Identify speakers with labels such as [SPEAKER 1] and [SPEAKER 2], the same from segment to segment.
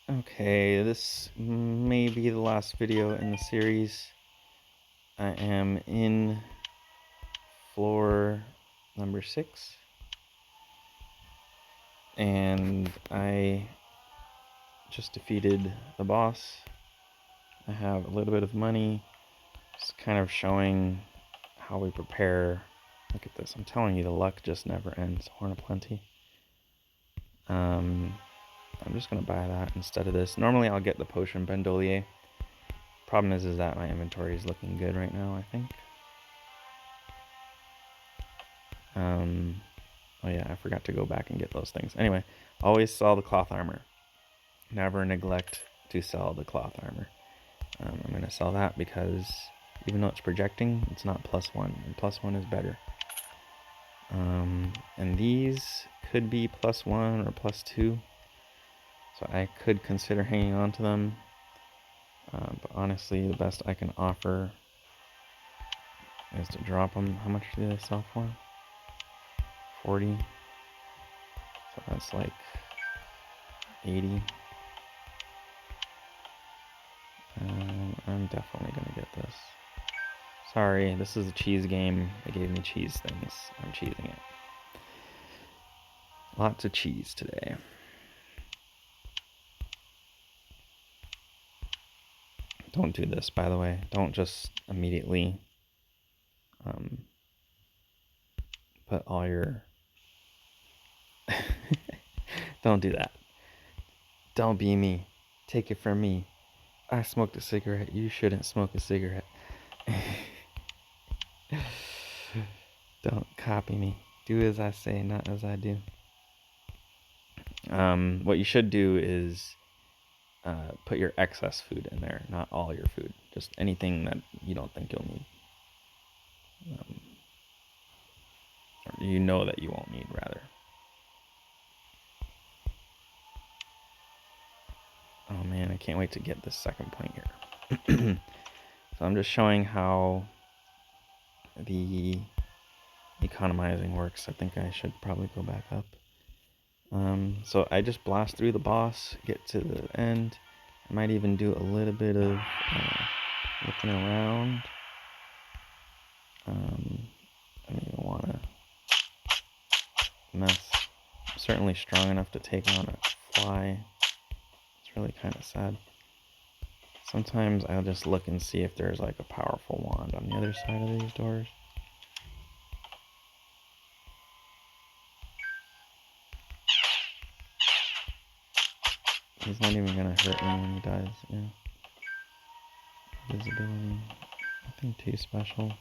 [SPEAKER 1] Okay, this may be the last video in the series. I am in floor number 6, and I just defeated the boss. I have a little bit of money, just kind of showing how we prepare. Look at this, I'm telling you, the luck just never ends. Horn of Plenty. I'm just gonna buy that instead of this. Normally I'll get the potion Bandolier. Problem is that my inventory is looking good right now, I think. Oh yeah, I forgot to go back and get those things. Anyway, always sell the cloth armor. Never neglect to sell the cloth armor. I'm gonna sell that because even though it's projecting, it's not +1, and +1 is better. And these could be +1 or +2, so I could consider hanging on to them. But honestly, the best I can offer is to drop them. How much do they sell for? 40. So that's like 80. I'm definitely gonna get this. Sorry, this is a cheese game. They gave me cheese things. I'm cheesing it. Lots of cheese today. Don't do this, by the way. Don't just immediately put all your... Don't do that. Don't be me. Take it from me. I smoked a cigarette. You shouldn't smoke a cigarette. Don't copy me. Do as I say, not as I do. What you should do is put your excess food in there, not all your food. Just anything that you don't think you'll need. Or you know that you won't need, rather. Oh man, I can't wait to get this second point here. So I'm just showing how the economizing works. I think I should probably go back up. So I just blast through the boss, get to the end. I might even do a little bit of looking around. I don't even want to mess. I'm certainly strong enough to take on a fly. It's really kind of sad. Sometimes I'll just look and see if there's like a powerful wand on the other side of these doors. He's not even gonna hurt me when he dies, yeah. Visibility, nothing too special.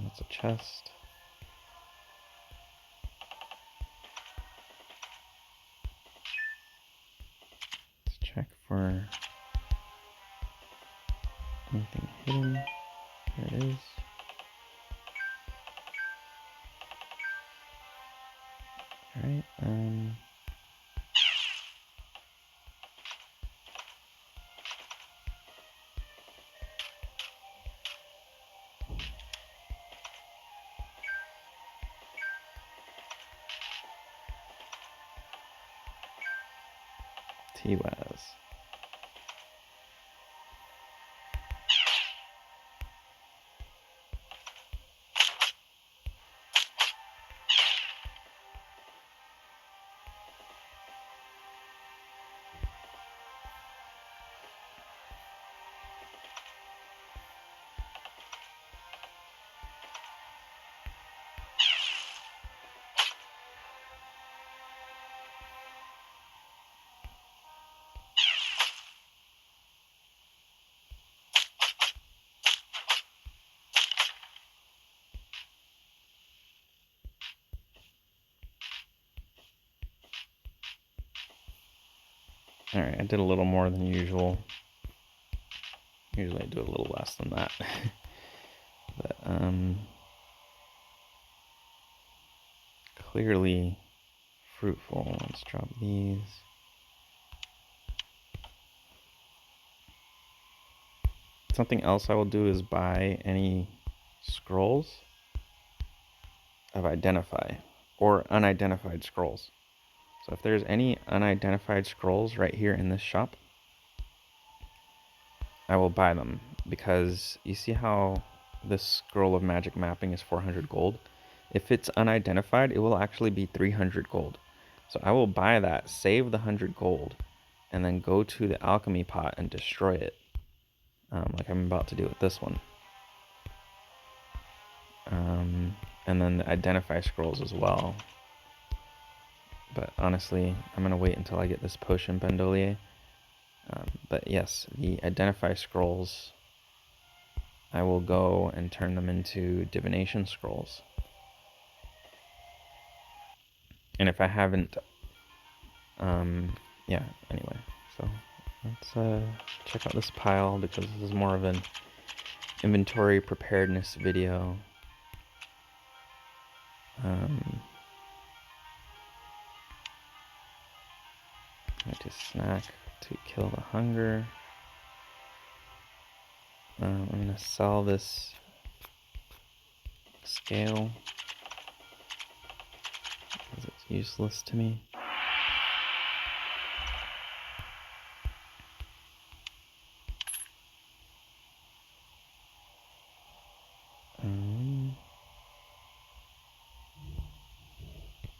[SPEAKER 1] That's a chest. Let's check for anything hidden. There it is. Alright, T-Waz. Alright, I did a little more than usual. Usually I do a little less than that. But, clearly fruitful. Let's drop these. Something else I will do is buy any scrolls. of identify or unidentified scrolls. So if there's any unidentified scrolls right here in this shop, I will buy them, because you see how this scroll of magic mapping is 400 gold? If it's unidentified, it will actually be 300 gold. So I will buy that, save the 100 gold, and then go to the alchemy pot and destroy it, like I'm about to do with this one. And then the identify scrolls as well. But honestly, I'm going to wait until I get this potion Bandolier. But yes, the identify scrolls, I will go and turn them into divination scrolls. And if I haven't, yeah, anyway. So let's check out this pile, because this is more of an inventory preparedness video. I to snack to kill the hunger. I'm gonna sell this scale because it's useless to me.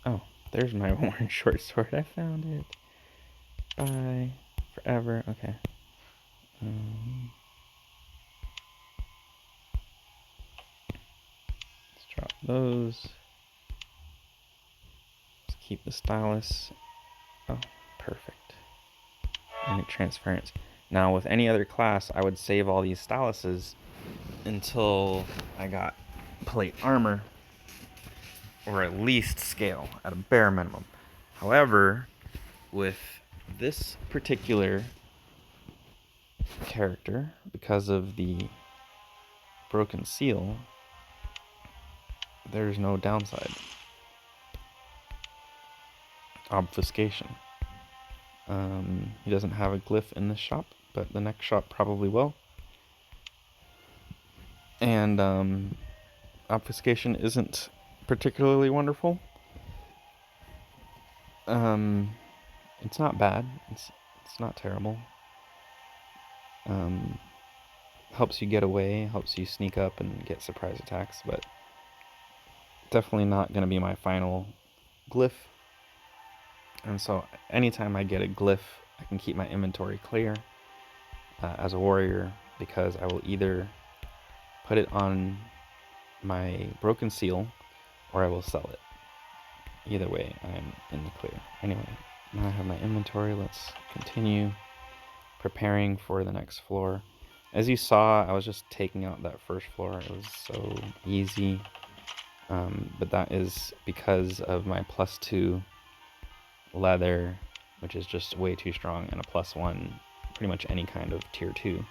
[SPEAKER 1] Oh, there's my worn short sword. I found it. Bye. Forever. Okay. Let's drop those. Let's keep the stylus. Oh, perfect. And transference. Now, with any other class, I would save all these styluses until I got plate armor, or at least scale, at a bare minimum. However, with this particular character, because of the broken seal, there's no downside. Obfuscation. He doesn't have a glyph in this shop, but the next shop probably will. And obfuscation isn't particularly wonderful. It's not bad. It's not terrible. Helps you get away, helps you sneak up and get surprise attacks, but definitely not going to be my final glyph. And so anytime I get a glyph, I can keep my inventory clear as a warrior, because I will either put it on my broken seal or I will sell it. Either way, I'm in the clear. Anyway, now I have my inventory. Let's continue preparing for the next floor. As you saw, I was just taking out that first floor. It was so easy. But that is because of my +2 leather, which is just way too strong, and a +1, pretty much any kind of tier 2.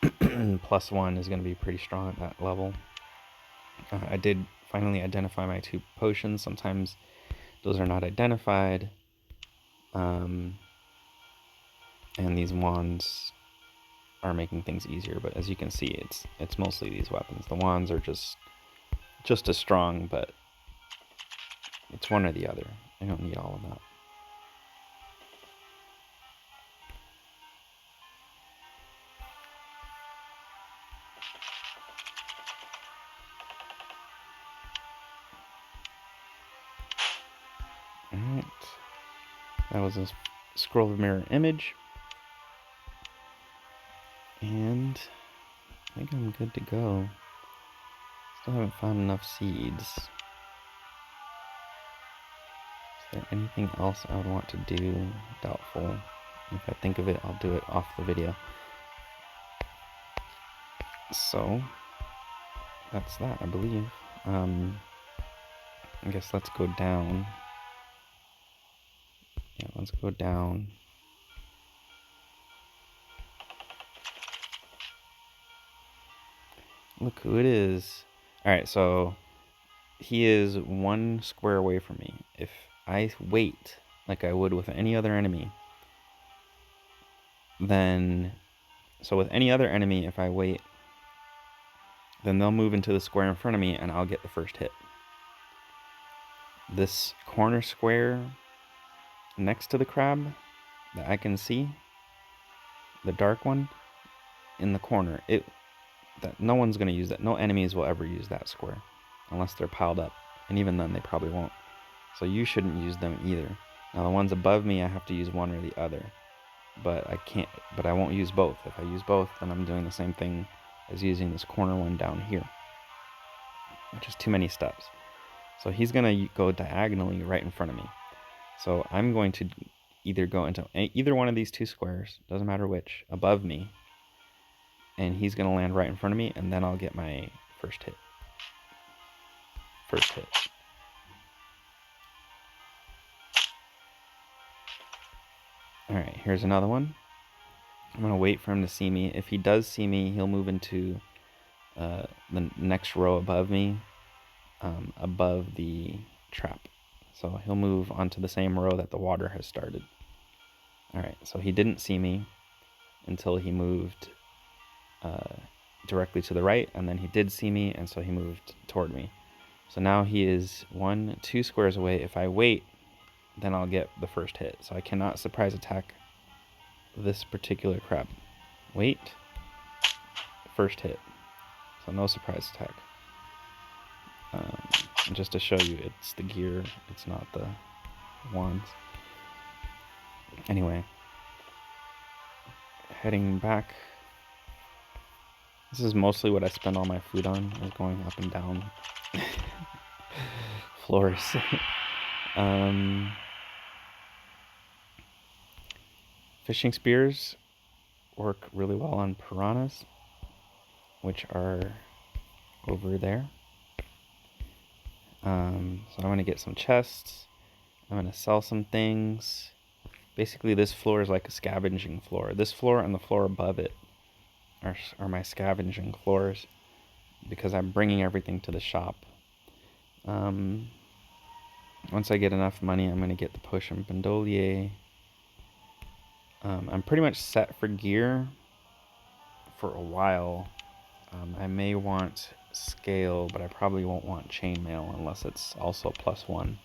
[SPEAKER 1] +1 is going to be pretty strong at that level. I did finally identify my 2 potions. Sometimes those are not identified. And these wands are making things easier, but as you can see, it's mostly these weapons. The wands are just as strong, but it's one or the other. I don't need all of that. Alright. That was a scroll of mirror image. And I think I'm good to go. Still haven't found enough seeds. Is there anything else I would want to do? Doubtful. If I think of it, I'll do it off the video. So, that's that, I believe. I guess let's go down. Yeah, let's go down. Look who it is. Alright, so he is 1 square away from me. If I wait like I would with any other enemy, then... So with any other enemy, if I wait then they'll move into the square in front of me and I'll get the first hit. This corner square next to the crab that I can see, the dark one in the corner, that no one's going to use that. No enemies will ever use that square unless they're piled up, and even then they probably won't. So you shouldn't use them either. Now the ones above me, I have to use one or the other, but I won't use both. If I use both, then I'm doing the same thing as using this corner one down here, which is too many steps. So he's going to go diagonally right in front of me. So I'm going to either go into either one of these two squares, doesn't matter which, above me, and he's going to land right in front of me, and then I'll get my first hit. Alright, here's another one. I'm going to wait for him to see me. If he does see me, he'll move into the next row above me, above the trap. So he'll move onto the same row that the water has started. Alright, so he didn't see me until he moved directly to the right, and then he did see me, and so he moved toward me. So now he is 2 squares away. If I wait, then I'll get the first hit. So I cannot surprise attack this particular crab. Wait, first hit. So no surprise attack. Just to show you, it's the gear, it's not the wands. Anyway, heading back. This is mostly what I spend all my food on, is going up and down floors. Fishing spears work really well on piranhas, which are over there. So I'm going to get some chests. I'm going to sell some things. Basically, this floor is like a scavenging floor. This floor and the floor above it are my scavenging floors, because I'm bringing everything to the shop. Once I get enough money, I'm going to get the potion bandolier. I'm pretty much set for gear for a while. I may want scale, but I probably won't want chainmail unless it's also +1.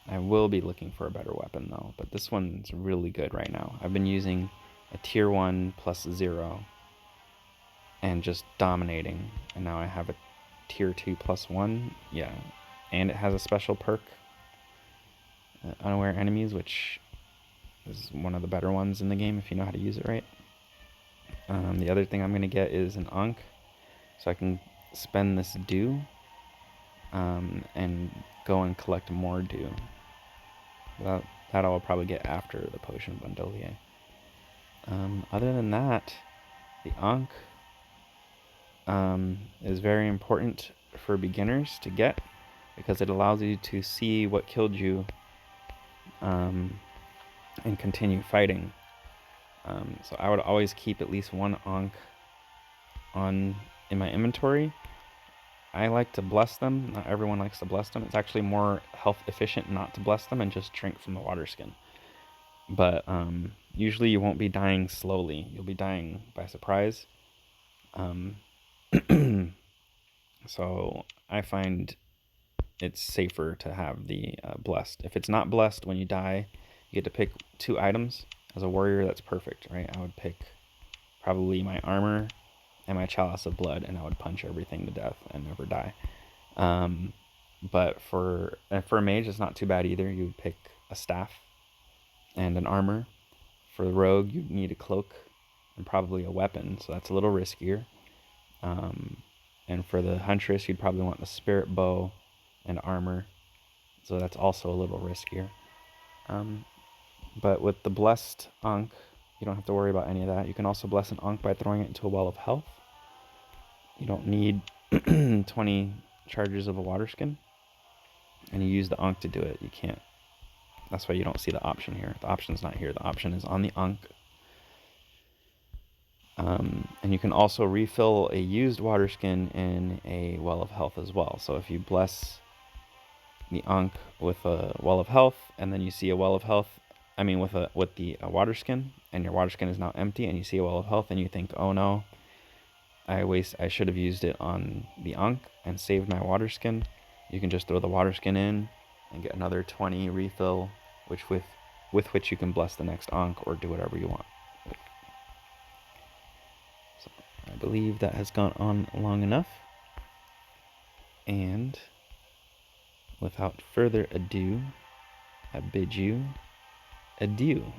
[SPEAKER 1] I will be looking for a better weapon though, but this one's really good right now. I've been using a tier 1 +0 and just dominating, and now I have a tier 2 +1, yeah, and it has a special perk, unaware enemies, which is one of the better ones in the game if you know how to use it right. The other thing I'm going to get is an Ankh, so I can spend this dew and go and collect more dew. That I'll probably get after the potion bandolier. Other than that, the Ankh is very important for beginners to get, because it allows you to see what killed you and continue fighting. So I would always keep at least one Ankh in my inventory. I like to bless them. Not everyone likes to bless them. It's actually more health efficient not to bless them and just drink from the water skin. But usually you won't be dying slowly. You'll be dying by surprise. So I find it's safer to have the blessed. If it's not blessed when you die, you get to pick 2 items. As a warrior, that's perfect, right? I would pick probably my armor and my chalice of blood, and I would punch everything to death and never die. But for a mage, it's not too bad either. You would pick a staff and an armor. For the rogue, you'd need a cloak and probably a weapon, so that's a little riskier. And for the huntress, you'd probably want the spirit bow and armor, so that's also a little riskier. But with the blessed Ankh, you don't have to worry about any of that. You can also bless an Ankh by throwing it into a well of health. You don't need 20 charges of a water skin, and you use the Ankh to do it. You can't. That's why you don't see the option here. The option's not here. The option is on the Ankh. And you can also refill a used water skin in a well of health as well. So if you bless the Ankh with a well of health, and then you see a well of health, with the water skin, and your water skin is now empty, and you see a well of health, and you think, oh no, I should have used it on the Ankh and saved my water skin. You can just throw the water skin in and get another 20 refill, with which you can bless the next Ankh or do whatever you want. So I believe that has gone on long enough. And without further ado, I bid you adieu.